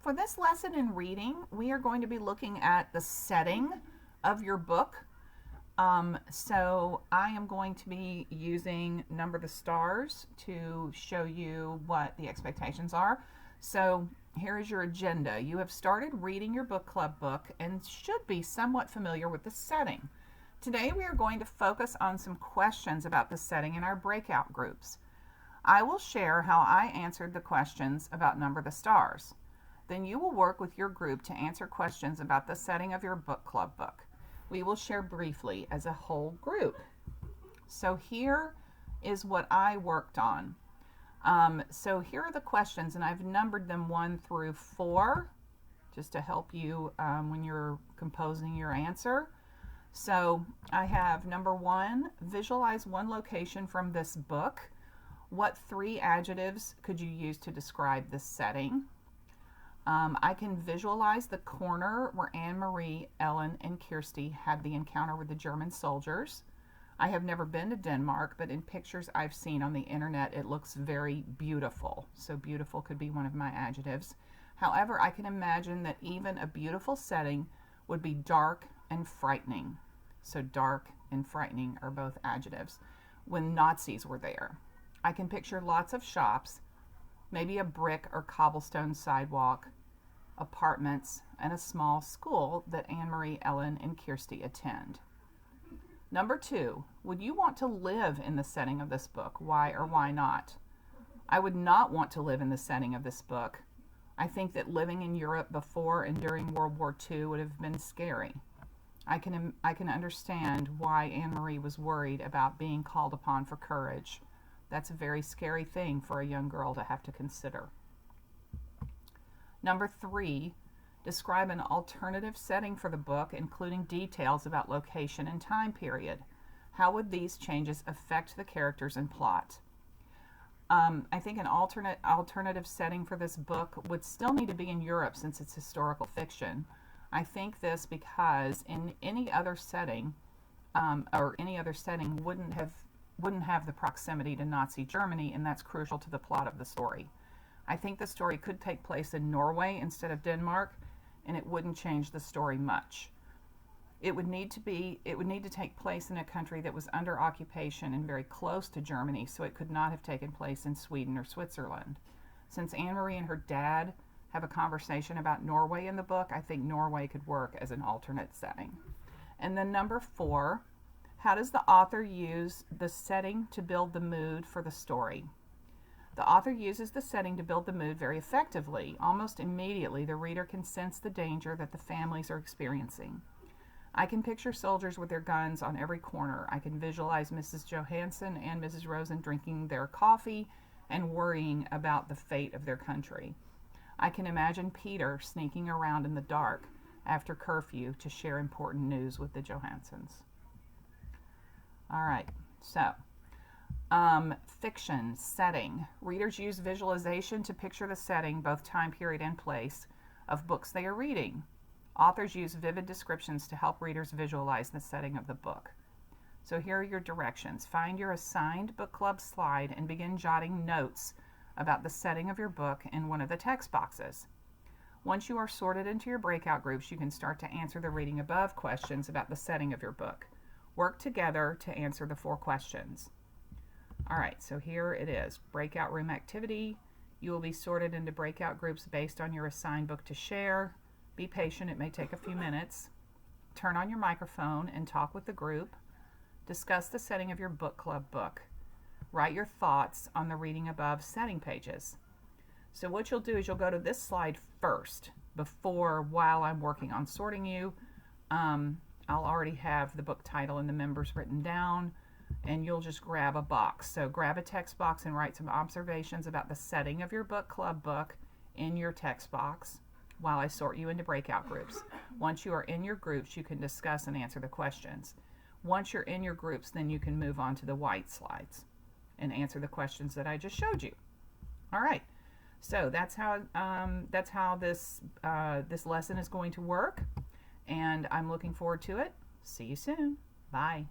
For this lesson in reading, we are going to be looking at the setting of your book. So I am going to be using Number the Stars to show you what the expectations are. So here is your agenda. You have started reading your book club book and should be somewhat familiar with the setting. Today we are going to focus on some questions about the setting in our breakout groups. I will share how I answered the questions about Number the Stars. Then you will work with your group to answer questions about the setting of your book club book. We will share briefly as a whole group. So here is what I worked on. So here are the questions, and I've numbered them 1 through 4 just to help you when you're composing your answer. So I have number 1, visualize one location from this book. What 3 adjectives could you use to describe this setting? I can visualize the corner where Anne-Marie, Ellen, and Kirsty had the encounter with the German soldiers. I have never been to Denmark, but in pictures I've seen on the internet, it looks very beautiful. So beautiful could be one of my adjectives. However, I can imagine that even a beautiful setting would be dark and frightening. So dark and frightening are both adjectives. When Nazis were there, I can picture lots of shops, maybe a brick or cobblestone sidewalk, apartments, and a small school that Anne-Marie, Ellen, and Kirsty attend. Number 2, would you want to live in the setting of this book? Why or why not? I would not want to live in the setting of this book. I think that living in Europe before and during World War II would have been scary. I can understand why Anne-Marie was worried about being called upon for courage. That's a very scary thing for a young girl to have to consider. Number 3, describe an alternative setting for the book, including details about location and time period. How would these changes affect the characters and plot? I think an alternative setting for this book would still need to be in Europe since it's historical fiction. I think this because in any other setting, wouldn't have the proximity to Nazi Germany, and that's crucial to the plot of the story. I think the story could take place in Norway instead of Denmark, and it wouldn't change the story much. It would need to take place in a country that was under occupation and very close to Germany, so it could not have taken place in Sweden or Switzerland. Since Anne-Marie and her dad have a conversation about Norway in the book, I think Norway could work as an alternate setting. And then number 4, how does the author use the setting to build the mood for the story? The author uses the setting to build the mood very effectively. Almost immediately, the reader can sense the danger that the families are experiencing. I can picture soldiers with their guns on every corner. I can visualize Mrs. Johansson and Mrs. Rosen drinking their coffee and worrying about the fate of their country. I can imagine Peter sneaking around in the dark after curfew to share important news with the Johanssons. All right, so fiction, setting. Readers use visualization to picture the setting, both time period and place, of books they are reading. Authors use vivid descriptions to help readers visualize the setting of the book. So here are your directions. Find your assigned book club slide and begin jotting notes about the setting of your book in one of the text boxes. Once you are sorted into your breakout groups, you can start to answer the reading above questions about the setting of your book. Work together to answer the 4 questions. All right, so here it is. Breakout room activity. You will be sorted into breakout groups based on your assigned book to share. Be patient, it may take a few minutes. Turn on your microphone and talk with the group. Discuss the setting of your book club book. Write your thoughts on the reading above setting pages. So what you'll do is you'll go to this slide first while I'm working on sorting you. I'll already have the book title and the members written down, and you'll just grab a box. So grab a text box and write some observations about the setting of your book club book in your text box while I sort you into breakout groups. Once you are in your groups, you can discuss and answer the questions. Once you're in your groups, then you can move on to the white slides and answer the questions that I just showed you. All right, so that's how this lesson is going to work, and I'm looking forward to it. See you soon. Bye.